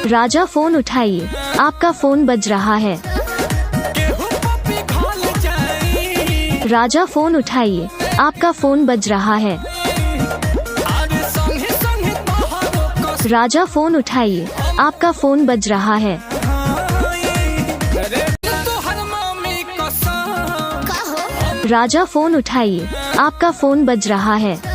राजा phone उठाइए, आपका phone बज रहा है। राजा फोन उठाइए, आपका फोन बज रहा है। राजा फोन उठाइए, आपका फोन बज रहा है। राजा फोन उठाइए, आपका फोन बज रहा है।